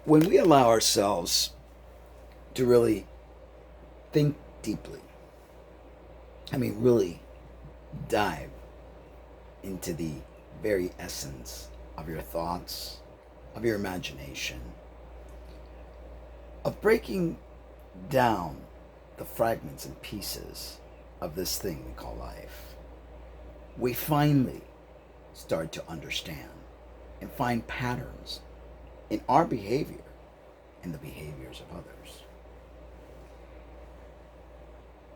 when we allow ourselves to really think deeply, really dive into the very essence of your thoughts, of your imagination, of breaking down the fragments and pieces of this thing we call life, we finally start to understand and find patterns in our behavior and the behaviors of others.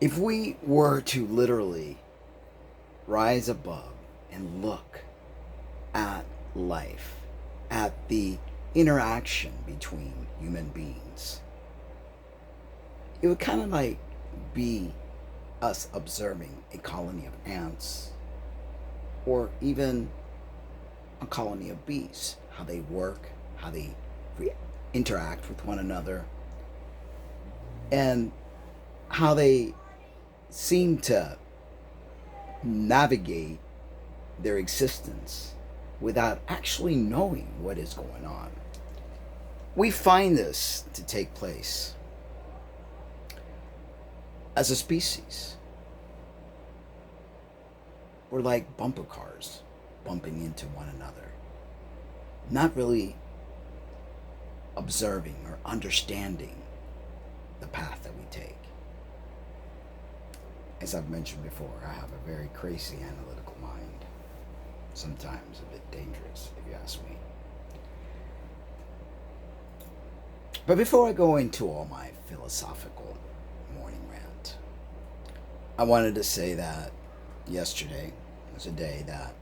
If we were to literally rise above and look at life, at the interaction between human beings, it would kind of like be us observing a colony of ants or even a colony of bees, how they work, how they interact with one another, and how they seem to navigate their existence without actually knowing what is going on. We find this to take place as a species. We're like bumper cars bumping into one another, not really observing or understanding the path that we take. As I've mentioned before, I have a very crazy analytical mind, sometimes a bit dangerous, if you ask me. But before I go into all my philosophical morning rant, I wanted to say that yesterday was a day that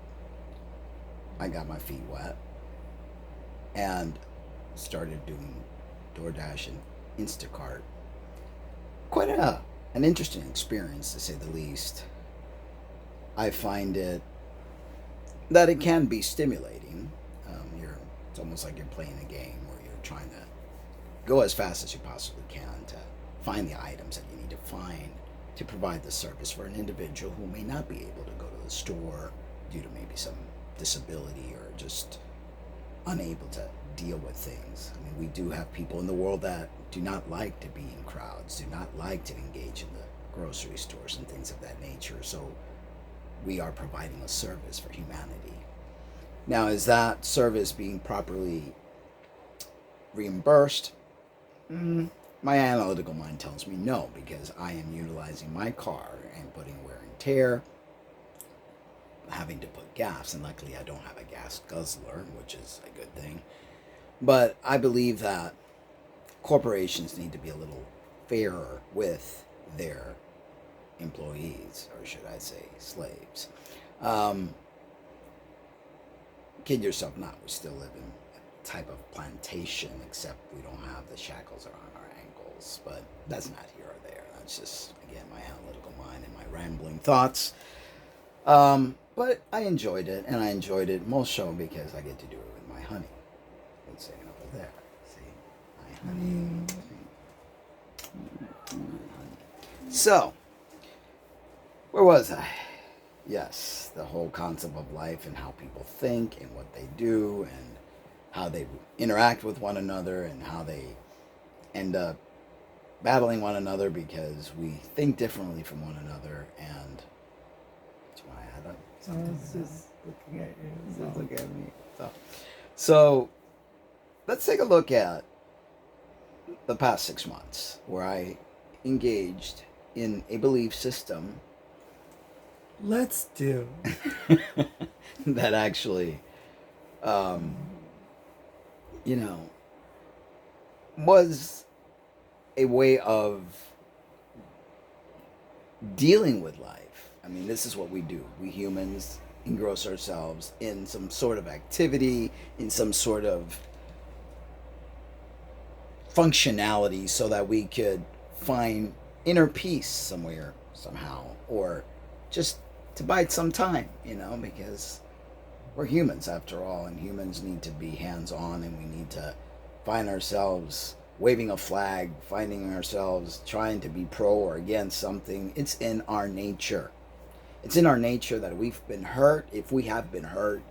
I got my feet wet and started doing DoorDash and Instacart. Quite an interesting experience, to say the least. I find it that it can be stimulating. It's almost like you're playing a game where you're trying to go as fast as you possibly can to find the items that you need to find to provide the service for an individual who may not be able to go to the store due to maybe some disability or just unable to deal with things. We do have people in the world that do not like to be in crowds, do not like to engage in the grocery stores and things of that nature. So we are providing a service for humanity. Now, is that service being properly reimbursed? My analytical mind tells me no, because I am utilizing my car and putting wear and tear, having to put gas, and luckily I don't have a gas guzzler, which is a good thing. But I believe that corporations need to be a little fairer with their employees, or should I say slaves. Kid yourself not, we still live in a type of plantation, except we don't have the shackles around our ankles. But that's not here or there. That's just, again, my analytical mind and my rambling thoughts. But I enjoyed it, and I enjoyed it most so because I get to do it with my honey. It's sitting over there. See? My honey. So, where was I? Yes, the whole concept of life and how people think and what they do and how they interact with one another and how they end up battling one another because we think differently from one another. And that's why I had something. It's just looking at you. It's just looking at me. So let's take a look at the past 6 months where I engaged in a belief system Let's do. that actually, was a way of dealing with life. This is what we do. We humans engross ourselves in some sort of activity, in some sort of functionality so that we could find inner peace somewhere, somehow, or just to bide some time, because we're humans after all, and humans need to be hands-on, and we need to find ourselves waving a flag, finding ourselves trying to be pro or against something. It's in our nature. It's in our nature that we've been hurt. If we have been hurt,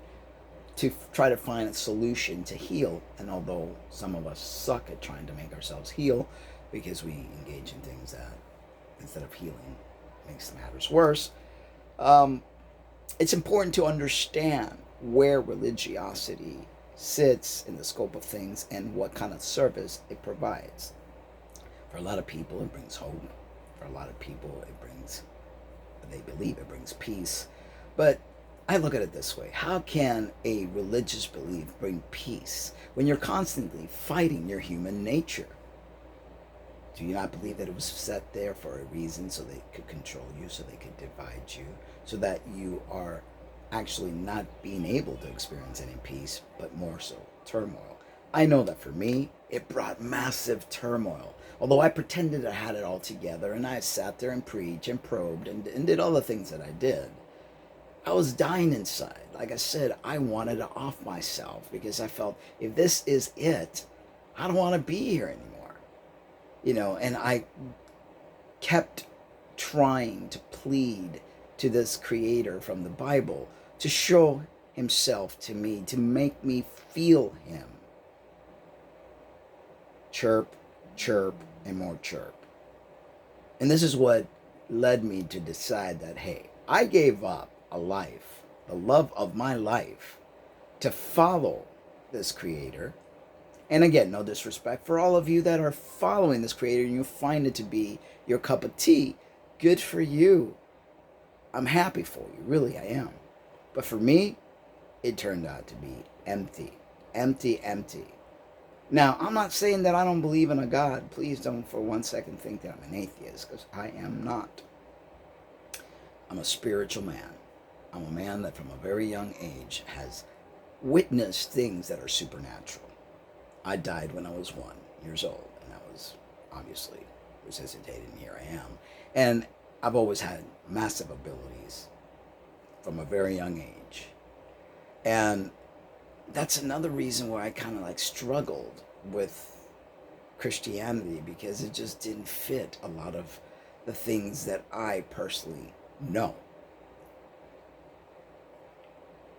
to try to find a solution to heal. And although some of us suck at trying to make ourselves heal because we engage in things that, instead of healing, makes matters worse, it's important to understand where religiosity sits in the scope of things and what kind of service it provides. For a lot of people, it brings hope. For a lot of people, they believe it brings peace. But I look at it this way: how can a religious belief bring peace when you're constantly fighting your human nature? Do you not believe that it was set there for a reason, so they could control you, so they could divide you, so that you are actually not being able to experience any peace, but more so turmoil? I know that for me, it brought massive turmoil. Although I pretended I had it all together, and I sat there and preached and probed and did all the things that I did, I was dying inside. Like I said, I wanted to off myself because I felt, if this is it, I don't want to be here anymore. And I kept trying to plead to this creator from the Bible to show himself to me, to make me feel him. Chirp, chirp, and more chirp. And this is what led me to decide that, hey, I gave up a life, the love of my life, to follow this creator. And again, no disrespect for all of you that are following this creator and you find it to be your cup of tea. Good for you. I'm happy for you. Really, I am. But for me, it turned out to be empty. Empty, empty. Now, I'm not saying that I don't believe in a God. Please don't for 1 second think that I'm an atheist, because I am not. I'm a spiritual man. I'm a man that from a very young age has witnessed things that are supernatural. I died when I was 1 year old, and I was obviously resuscitated, and here I am. And I've always had massive abilities from a very young age. And that's another reason why I kind of like struggled with Christianity, because it just didn't fit a lot of the things that I personally know.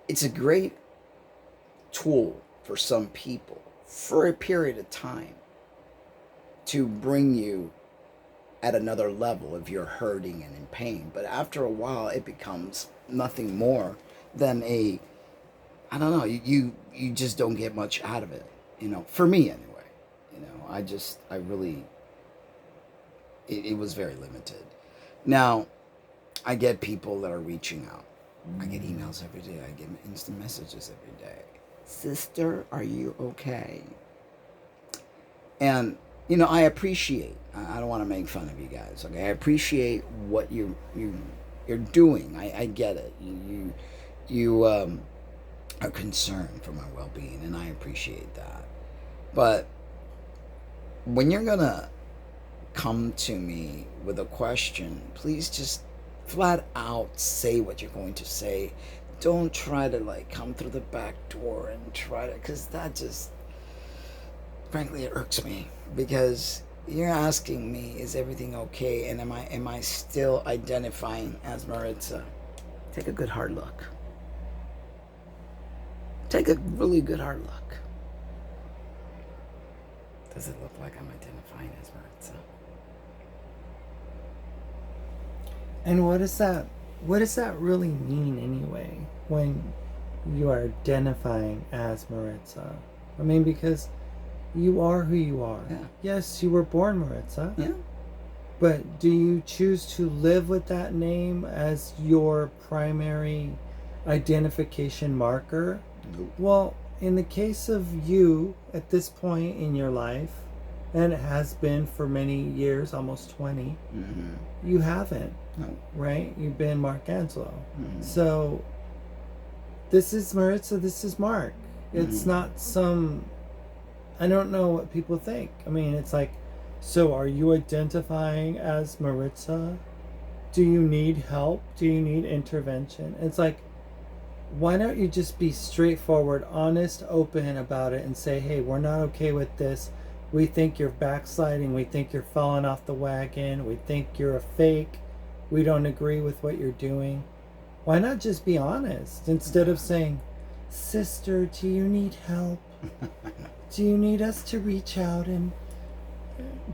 It's a great tool for some people for a period of time to bring you at another level if you're hurting and in pain. But after a while, it becomes nothing more than I don't know, you just don't get much out of it, for me anyway. I really, it was very limited. Now, I get people that are reaching out. I get emails every day. I get instant messages every day. Sister, are you okay? And, I appreciate, I don't want to make fun of you guys, okay? I appreciate what you're doing. I get it. You are concerned for my well-being, and I appreciate that. But when you're going to come to me with a question, please just flat out say what you're going to say. Don't try to come through the back door and try to, because that just, frankly, it irks me, because you're asking me, is everything okay, and am I still identifying as Maritza? Take a good hard look. Take a really good hard look. Does it look like I'm identifying as Maritza? And what does that really mean anyway, when you are identifying as Maritza? I mean, because you are who you are. Yeah. Yes, you were born Maritza. Yeah. But do you choose to live with that name as your primary identification marker? Nope. Well, in the case of you at this point in your life, and it has been for many years, almost 20, you haven't. No. Right? You've been Mark Angelo. So this is Maritza, this is Mark. It's not some, I don't know what people think. I mean, it's like, so are you identifying as Maritza? Do you need help? Do you need intervention? It's like, why don't you just be straightforward, honest, open about it and say, hey, we're not okay with this. We think you're backsliding. We think you're falling off the wagon. We think you're a fake. We don't agree with what you're doing. Why not just be honest instead of saying, sister, do you need help? Do you need us to reach out and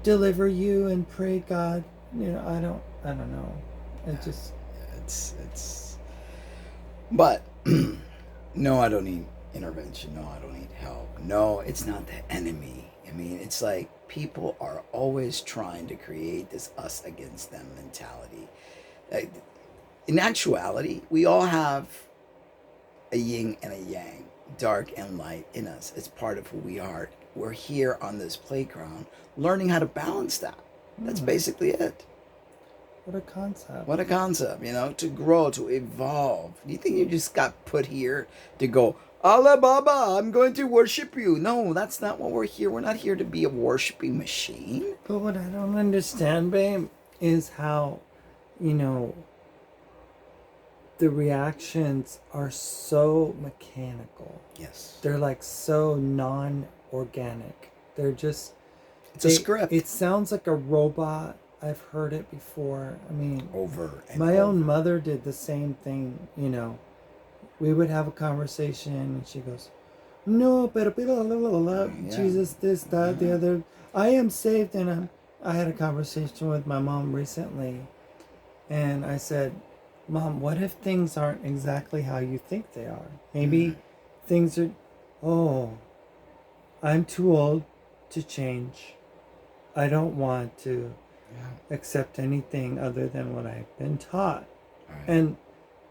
deliver you and pray God? I don't know. It just It's but no, I don't need intervention. No, I don't need help. No, it's not the enemy. I mean, it's like people are always trying to create this us against them mentality. Like, in actuality, we all have a yin and a yang, dark and light in us. It's part of who we are. We're here on this playground learning how to balance that. That's basically it. what a concept. What a concept, to grow, to evolve. Do you think you just got put here to go, Allah Baba, I'm going to worship you? No, that's not what we're here. We're not here to be a worshiping machine. But what I don't understand, babe, is how, the reactions are so mechanical. Yes. They're like so non-organic. They're just... It's a script. It sounds like a robot. I've heard it before. I mean... Over and my over. own mother did the same thing, We would have a conversation and she goes, no, pero blah, blah, blah, blah, Jesus, this, that, the other. I am saved. And I had a conversation with my mom recently. And I said, Mom, what if things aren't exactly how you think they are? Maybe things are, I'm too old to change. I don't want to accept anything other than what I've been taught. Right. And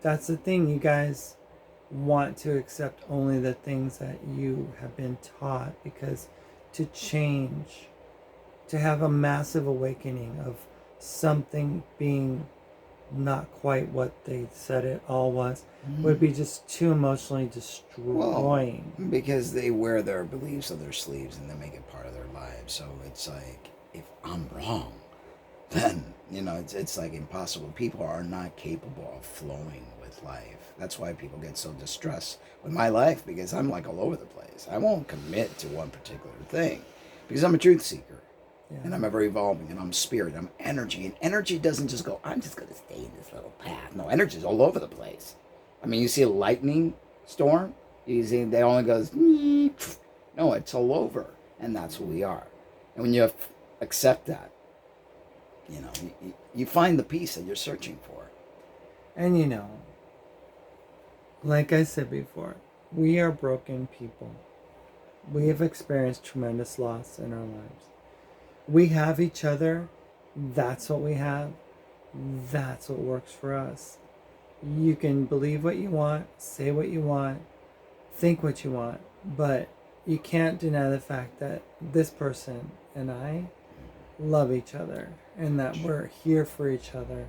that's the thing, you guys want to accept only the things that you have been taught, because to change, to have a massive awakening of something being not quite what they said it all was, would be just too emotionally destroying. Well, because they wear their beliefs on their sleeves and they make it part of their lives. So it's like, if I'm wrong, then, it's like impossible. People are not capable of flowing with life. That's why people get so distressed with my life, because I'm like all over the place. I won't commit to one particular thing because I'm a truth seeker. Yeah. And I'm ever evolving, and I'm spirit, I'm energy. And energy doesn't just go, I'm just going to stay in this little path. No, energy is all over the place. I mean, you see a lightning storm, you see they only goes, no, it's all over. And that's who we are. And when you accept that, you find the peace that you're searching for. And like I said before, we are broken people. We have experienced tremendous loss in our lives. We have each other. That's what we have. That's what works for us. You can believe what you want, say what you want, think what you want, but you can't deny the fact that this person and I love each other, and that we're here for each other.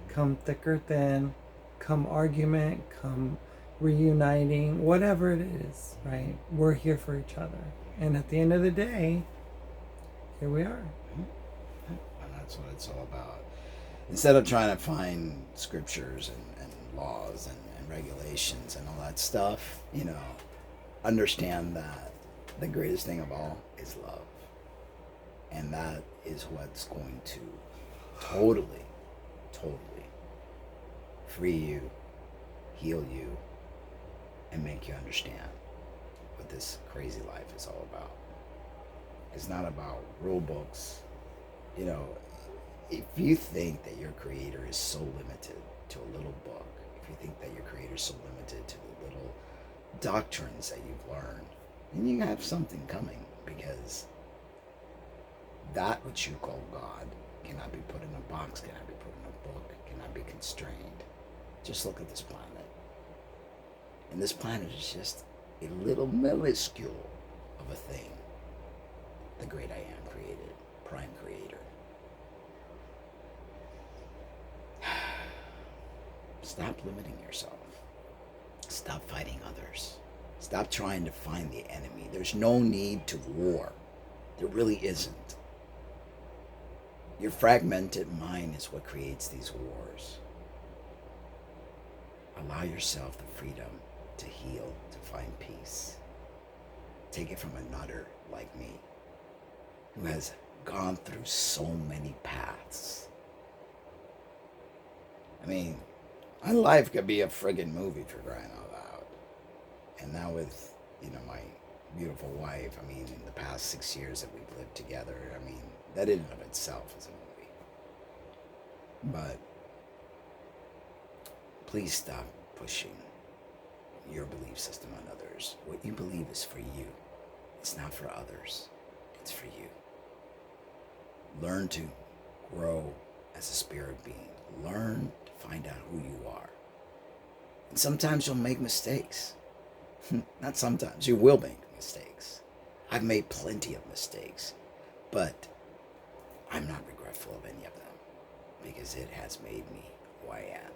Come thick or thin, come argument, come reuniting, whatever it is, right? We're here for each other. And at the end of the day, here we are. And that's what it's all about. Instead of trying to find scriptures and laws and regulations and all that stuff, understand that the greatest thing of all is love. And that is what's going to totally free you, heal you, and make you understand what this crazy life is all about. It's not about rule books. If you think that your creator is so limited to a little book, if you think that your creator is so limited to the little doctrines that you've learned, then you have something coming, because that which you call God cannot be put in a box, cannot be put in a book, cannot be constrained. Just look at this planet. And this planet is just a little minuscule of a thing. The great I am created, prime creator. Stop limiting yourself. Stop fighting others. Stop trying to find the enemy. There's no need to war. There really isn't. Your fragmented mind is what creates these wars. Allow yourself the freedom to heal, to find peace. Take it from a nutter like me, who has gone through so many paths. I mean, my life could be a friggin' movie, for crying out loud. And now with, my beautiful wife, I mean, in the past 6 years that we've lived together, I mean, that in and of itself is a movie. But please stop pushing your belief system on others. What you believe is for you. It's not for others. It's for you. Learn to grow as a spirit being. Learn to find out who you are. And sometimes you'll make mistakes. Not sometimes. You will make mistakes. I've made plenty of mistakes. But I'm not regretful of any of them. Because it has made me who I am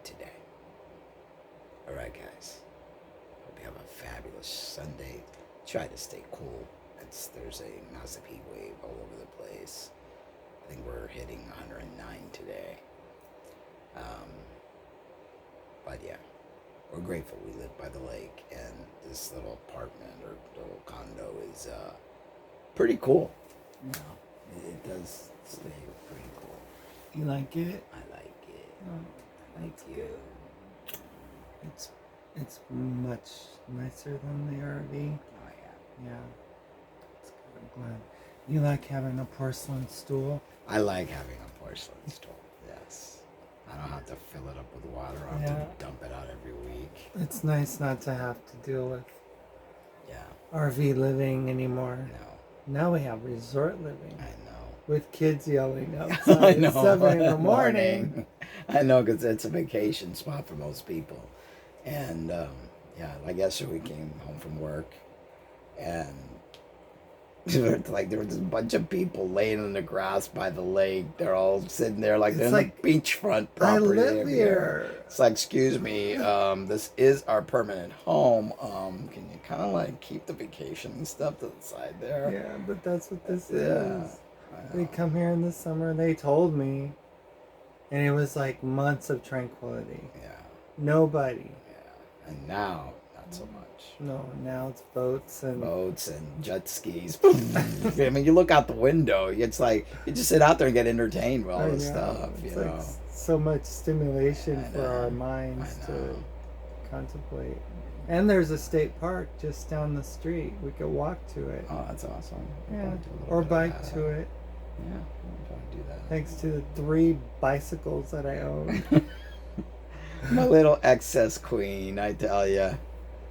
today. Alright, guys. Hope you have a fabulous Sunday. Try to stay cool. There's a massive heat wave all over the place. I think we're hitting 109 today. But yeah, we're grateful we live by the lake, and this little apartment or little condo is pretty cool. It does stay pretty cool. You like it? I like it. Oh, Thank you. It's much nicer than the RV. Oh yeah. Yeah. It's good. I'm glad. You like having a porcelain stool? I like having a porcelain stool. Yes. I don't have to fill it up with water. I don't have to dump it out every week. It's nice not to have to deal with Yeah. RV living anymore. No. Now we have resort living. I know. With kids yelling outside at 7 in the morning. I know, because it's a vacation spot for most people. And, yeah, like yesterday we came home from work, and like there was a bunch of people laying in the grass by the lake. They're all sitting there like they're in the beachfront property. I live here. It's like, excuse me, this is our permanent home. Can you kind of like keep the vacation stuff to the side there? Yeah, but that's what this is. I They know. come here in the summer, they told me, and it was like months of tranquility. Yeah. Nobody. Yeah. And now, not so much. No, now it's boats and Jet skis. I mean, you look out the window. It's like you just sit out there and get entertained with all this stuff. It's You like know, so much stimulation I for know. our minds I to know. contemplate. And there's a state park just down the street. We could walk to it. Oh, that's awesome. Yeah, or bike to it. Yeah, we'll probably do that. Thanks to the 3 bicycles that I own. My little excess queen, I tell you.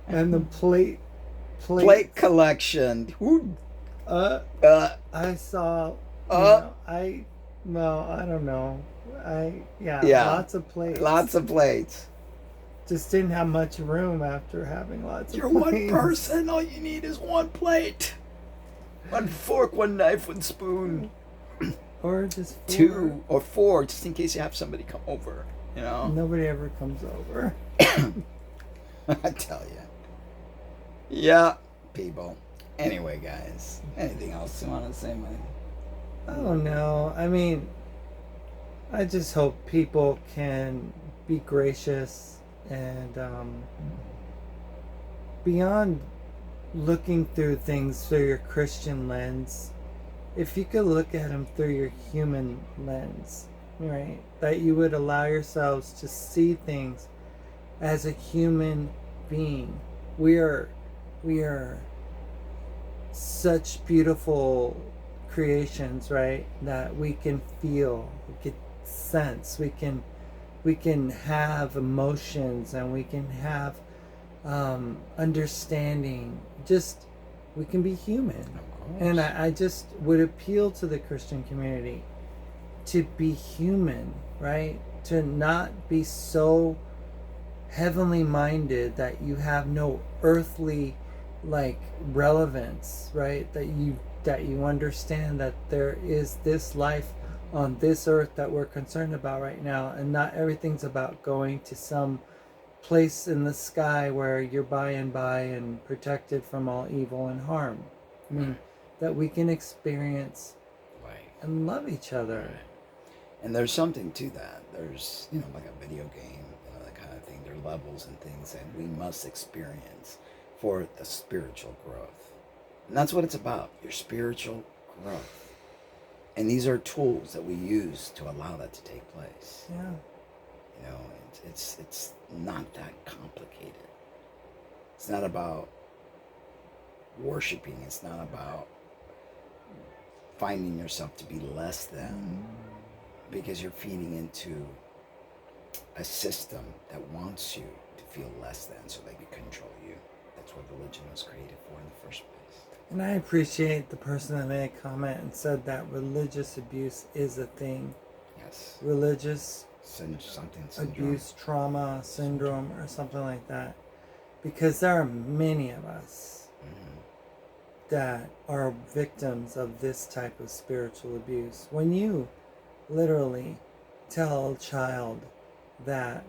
And the plate collection. Who? I saw. I don't know. Lots of plates. Lots of plates. Just didn't have much room after having lots You're of plates. one person. All you need is one plate. One fork, one knife, one spoon. Or just 4. 2 or 4, just in case you have somebody come over. You know. Nobody ever comes over. I tell you. Yeah, people. Anyway, guys. Anything else you want to say, man? I don't know. I mean, I just hope people can be gracious and beyond looking through things through your Christian lens, if you could look at them through your human lens, right? That you would allow yourselves to see things as a human being. We are such beautiful creations, right? That we can feel, we can sense, we can have emotions, and we can have understanding. Just we can be human. And I just would appeal to the Christian community to be human, right? To not be so heavenly minded that you have no earthly relevance, right? That you understand that there is this life on this earth that we're concerned about right now, and not everything's about going to some place in the sky where you're by and protected from all evil and harm. I mean, that we can experience and love each other. And there's something to that. There's, like a video game, that kind of thing. There are levels and things that we must experience for the spiritual growth. And that's what it's about, your spiritual growth. And these are tools that we use to allow that to take place. Yeah. It's not that complicated. It's not about worshiping. It's not about finding yourself to be less than, because you're feeding into a system that wants you to feel less than so they can control you. That's what religion was created for in the first place. And I appreciate the person that made a comment and said that religious abuse is a thing. Yes. Religious Syndrome. abuse, trauma, syndrome, or something like that. Because there are many of us that are victims of this type of spiritual abuse. When you literally tell a child that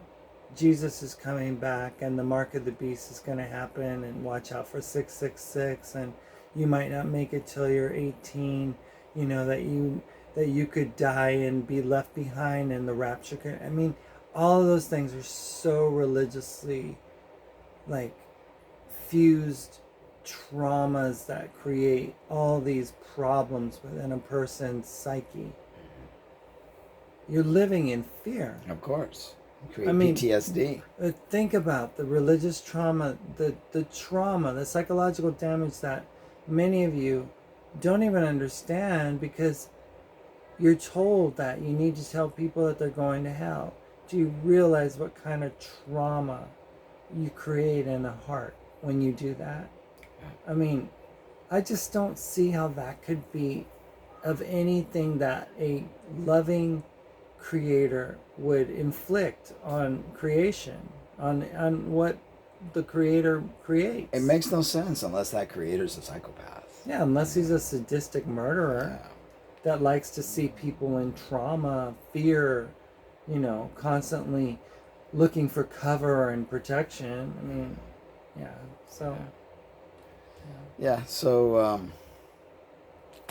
Jesus is coming back and the mark of the beast is going to happen and watch out for 666 and you might not make it till you're 18, you know, that you could die and be left behind and the rapture could, I mean, all of those things are so religiously like fused traumas that create all these problems within a person's psyche. You're living in fear. Of course. Create PTSD. Think about the religious trauma, the trauma, the psychological damage that many of you don't even understand because you're told that you need to tell people that they're going to hell. Do you realize what kind of trauma you create in a heart when you do that? I mean, I just don't see how that could be of anything that a loving creator would inflict on creation, on what the creator creates. It makes no sense unless that creator's a psychopath. Yeah, unless he's a sadistic murderer that likes to see people in trauma, fear, you know, constantly looking for cover and protection. I mean, so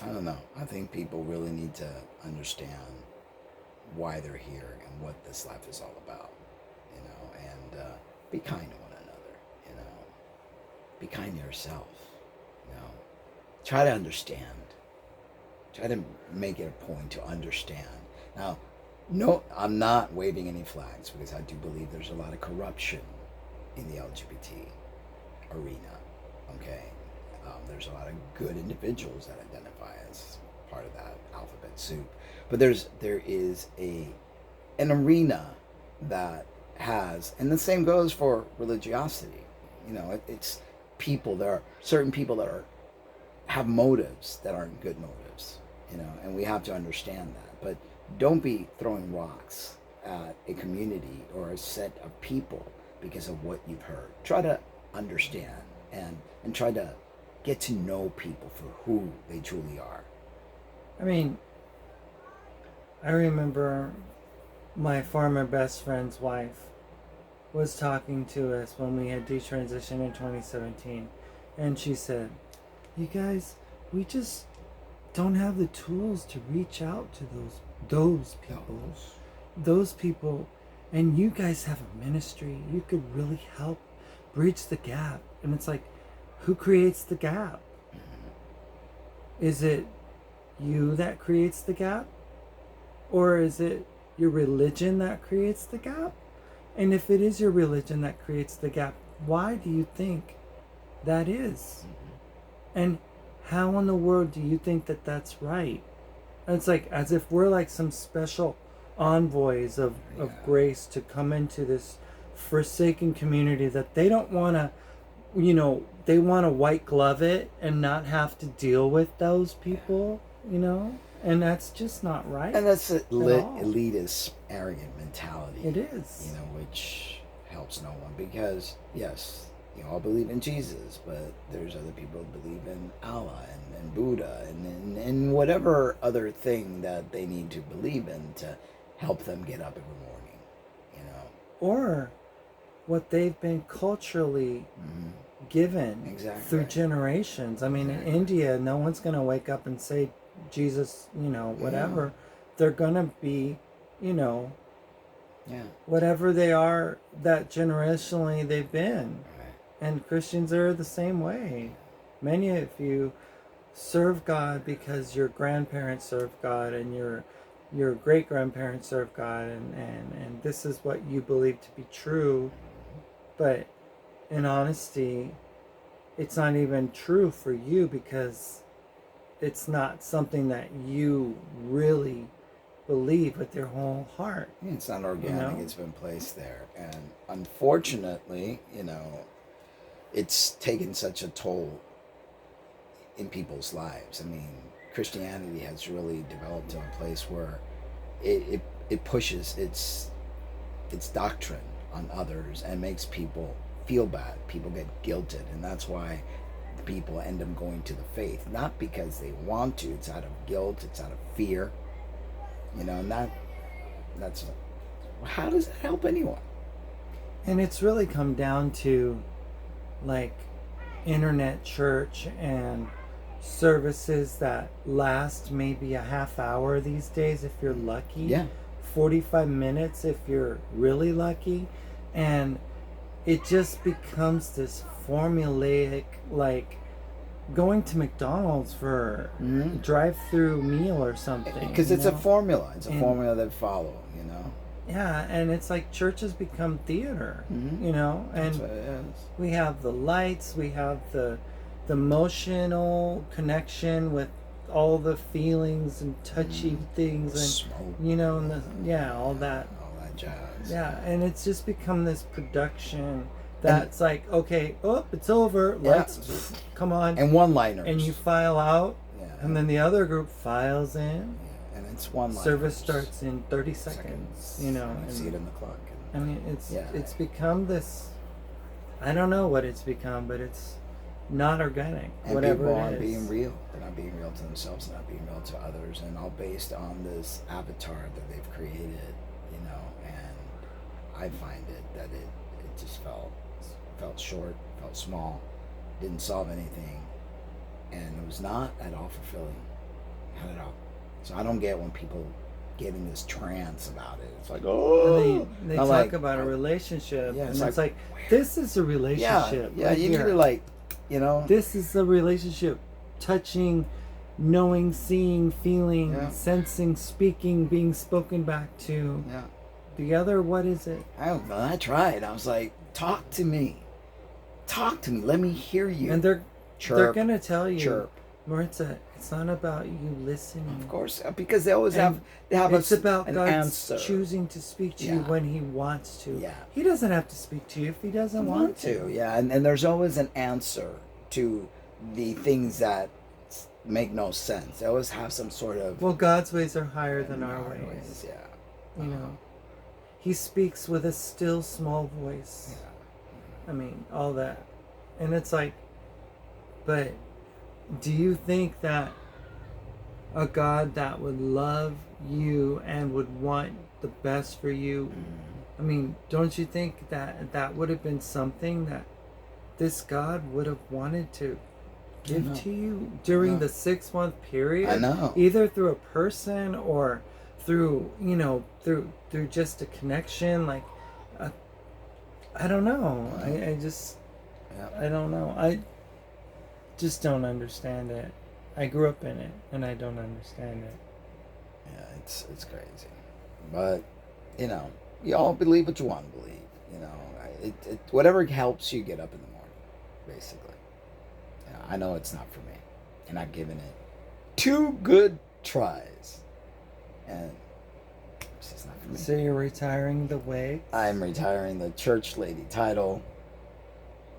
I don't know. I think people really need to understand why they're here and what this life is all about, you know, and be kind to one another, you know, be kind to yourself, you know, try to understand, try to make it a point to understand. Now, no, I'm not waving any flags because I do believe there's a lot of corruption in the LGBT arena, okay? There's a lot of good individuals that identify as part of that alphabet soup. But there is an arena that has, and the same goes for religiosity. You know, it's people. There are certain people that have motives that aren't good motives. You know, and we have to understand that. But don't be throwing rocks at a community or a set of people because of what you've heard. Try to understand and try to get to know people for who they truly are. I mean, I remember my former best friend's wife was talking to us when we had detransitioned in 2017, and she said, "You guys, we just don't have the tools to reach out to those people, and you guys have a ministry. You could really help bridge the gap." And it's like, who creates the gap? Is it you that creates the gap? Or is it your religion that creates the gap? And if it is your religion that creates the gap, why do you think that is? And how in the world do you think that that's right? And it's like as if we're like some special envoys of grace to come into this forsaken community that they don't want to, you know, they want to white glove it and not have to deal with those people, you know? And that's just not right. And that's an elitist, arrogant mentality. It is. You know, which helps no one because, yes, you all believe in Jesus, but there's other people who believe in Allah and Buddha and whatever other thing that they need to believe in to help them get up every morning, you know. Or what they've been culturally given through generations. I mean, in India, no one's going to wake up and say Jesus, you know, whatever. Yeah. They're going to be, you know, whatever they are that generationally they've been. Right. And Christians are the same way. Many of you serve God because your grandparents served God and your great-grandparents served God and this is what you believe to be true. But in honesty, it's not even true for you because it's not something that you really believe with your whole heart. It's not organic. You know? It's been placed there, and unfortunately, it's taken such a toll in people's lives. I mean, Christianity has really developed to a place where it pushes its doctrine on others and makes people feel bad. People get guilted, and that's why people end up going to the faith, not because they want to. It's out of guilt. It's out of fear. And that's how does that help anyone? And it's really come down to like internet church and services that last maybe a half hour these days if you're lucky. Yeah. 45 minutes if you're really lucky. And it just becomes this formulaic, like going to McDonald's for a drive-through meal or something. Because it's a formula. It's a formula they follow, Yeah, and it's like church has become theater, and That's what it is. we have the lights, we have the emotional connection with all the feelings and touchy things and smoke, and all that jazz. Yeah, and it's just become this production that's like, okay, it's over, lights, come on, and one-liners, and you file out, and then the other group files in, and it's one-liners. Service starts in 30 seconds, And I see it in the clock. I mean, it's become this. I don't know what it's become, but it's not organic. And whatever people it aren't is. being real. They're not being real to themselves. They're not being real to others, and all based on this avatar that they've created. And I find it that it just felt short, felt small, didn't solve anything, and it was not at all fulfilling. Not at all. So I don't get when people get in this trance about it. It's like, and they talk about a relationship, and it's like this is a relationship. Yeah, you need to like, This is a relationship, touching, knowing, seeing, feeling, sensing, speaking, being spoken back to. Yeah. The other, what is it? I tried. I was like, talk to me. Talk to me. Let me hear you. And they're gonna tell you, chirp. Maritza, it's not about you listening. Of course, because they always And have it's about an God answer. choosing to speak to you when He wants to. Yeah. He doesn't have to speak to you if He doesn't want to. Yeah, and there's always an answer to the things that make no sense. They always have some sort of... Well, God's ways are higher than our ways. Yeah. He speaks with a still small voice. Yeah. I mean, all that. And it's like, but do you think that a God that would love you and would want the best for you, I mean, don't you think that would have been something that this God would have wanted to give to you during the 6-month period? I know. Either through a person or through, through just a connection, like, I don't know. I don't know. I just don't understand it. I grew up in it, and I don't understand it. Yeah, it's crazy. But, you all believe what you want to believe. It whatever helps you get up in the morning, basically. I know it's not for me. And I've given it 2 good tries. And it's just not for me. So you're retiring the way? I'm retiring the church lady title.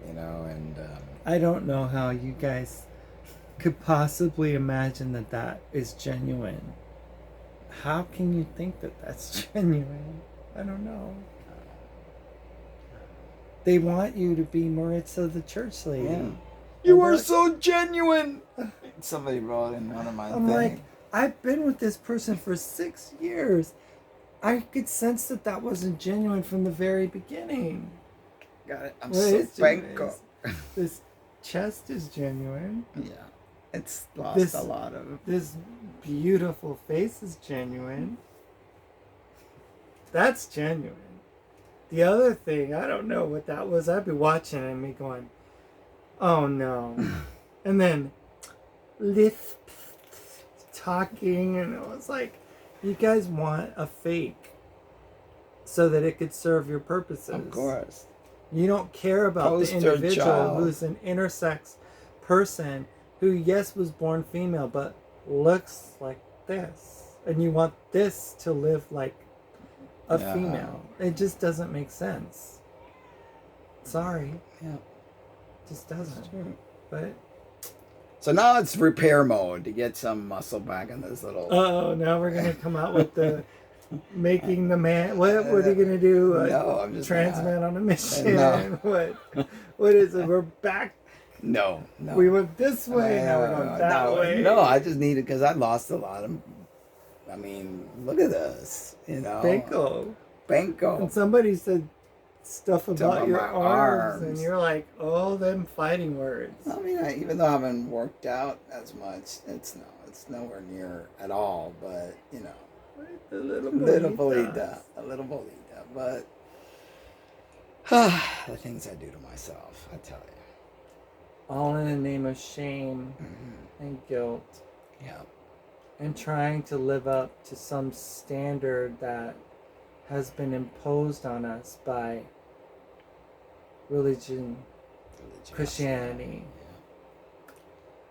And... I don't know how you guys could possibly imagine that is genuine. How can you think that that's genuine? I don't know. They want you to be Maritza the church lady. Yeah. You are so genuine! Somebody wrote in one of my things. Like, I've been with this person for 6 years. I could sense that wasn't genuine from the very beginning. Got it. I'm so thankful. This chest is genuine. Yeah. It's lost a lot of... This beautiful face is genuine. That's genuine. The other thing, I don't know what that was. I'd be watching and me going, oh no. And then lisp talking, and it was like, you guys want a fake so that it could serve your purposes. Of course. You don't care about the Poster individual child. who's an intersex person who, yes, was born female, but looks like this. And you want this to live like a female. It just doesn't make sense. Sorry. Yeah. Just doesn't. But so now it's repair mode to get some muscle back in this little. oh, now we're gonna come out with the making the man. What are you gonna do? No, I'm just trans man on a mission. No. What is it? We're back. No. We went this way. Now we're going that way. No, I just needed because I lost a lot of. I mean, look at this. You know. Banco. And somebody said stuff about your arms, and you're like, oh, them fighting words. I mean, even though I haven't worked out as much, it's nowhere near at all. But you know, a little bolita, but the things I do to myself, I tell you, all in the name of shame and guilt. Yeah, and trying to live up to some standard that has been imposed on us by religion, Christianity. Yeah.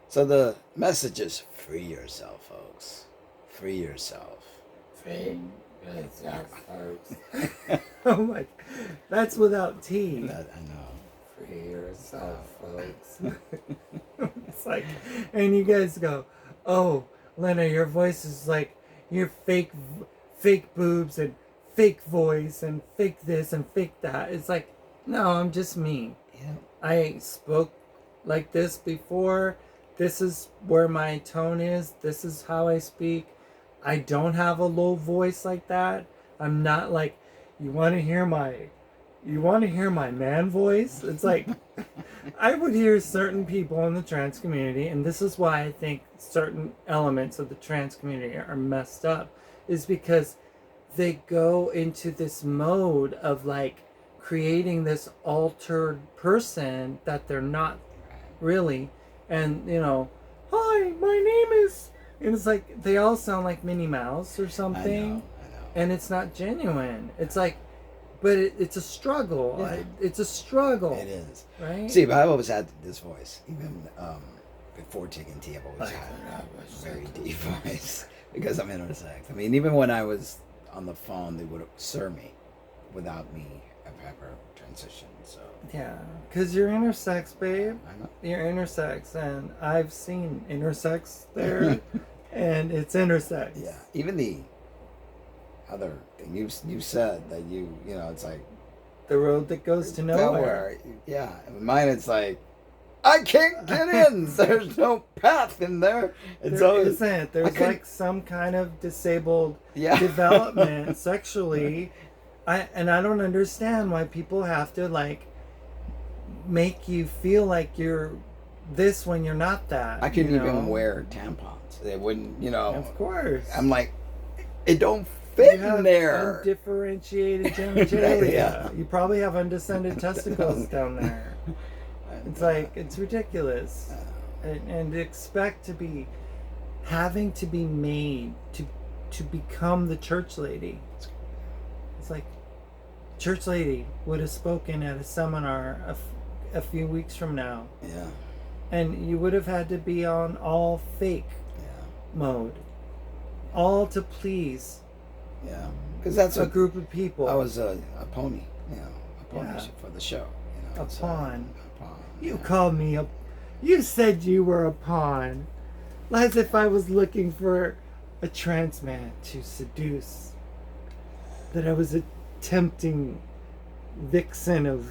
So the message is free yourself, folks. Free yourself. Free yourself, folks. Oh my, that's without T. I know. Free yourself, folks. It's like, and you guys go, oh, Lena, your voice is like your fake boobs and fake voice and fake this and fake that. It's like, no, I'm just me. Yeah. I spoke like this before. This is where my tone is. This is how I speak. I don't have a low voice like that. I'm not like, you want to hear my man voice? It's like, I would hear certain people in the trans community, and this is why I think certain elements of the trans community are messed up, is because they go into this mode of like creating this altered person that they're not really. And, you know, hi, my name is... And it's like, they all sound like Minnie Mouse or something. I know. And it's not genuine. It's like, but it's a struggle. Yeah. It's a struggle. It is. Right? See, but I've always had this voice. Even before taking tea, I've always had a very deep voice. Because I'm intersex. I mean, even when I was on the phone, they would serve me without me ever transitioned. So yeah, because you're intersex, babe. I know. You're intersex, and I've seen intersex there, and it's intersex. Yeah, even the other thing you said that you know, it's like the road that goes to nowhere. Yeah, mine it's like I can't get in. There's no path in there. There isn't. There's like some kind of disabled development sexually. I don't understand why people have to like make you feel like you're this when you're not that. I couldn't even wear tampons. They wouldn't, you know. Of course. I'm like, it don't fit in there. Undifferentiated genitalia. Yeah. You probably have undescended testicles down there. It's like, it's ridiculous. And to expect to be having to be made to become the church lady. It's like, church lady would have spoken at a seminar a few weeks from now. Yeah. And you would have had to be on all fake mode. All to please. Yeah. Because that's a group of people. I was a pony, you know, a pony for the show. You know, a pawn. A pawn. You called me a... You said you were a pawn. As if I was looking for a trans man to seduce. That I was a tempting vixen of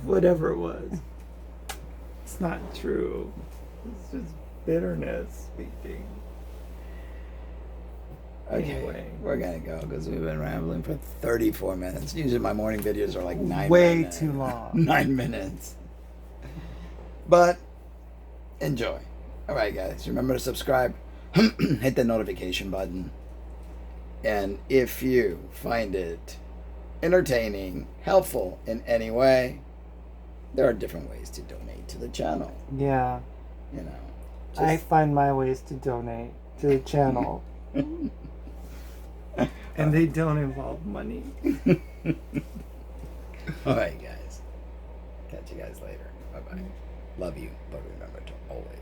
whatever it was. It's not true. It's just bitterness speaking. Okay, anyway, we're gonna go because we've been rambling for 34 minutes. Usually my morning videos are like 9 minutes. Way too long. 9 minutes. But enjoy. All right, guys. Remember to subscribe. Hit the notification button. And if you find it entertaining, helpful in any way, there are different ways to donate to the channel. Yeah. You know. I find my ways to donate to the channel. And they don't involve money. All right, guys. catch you guys later. Bye bye. Love you, but remember to always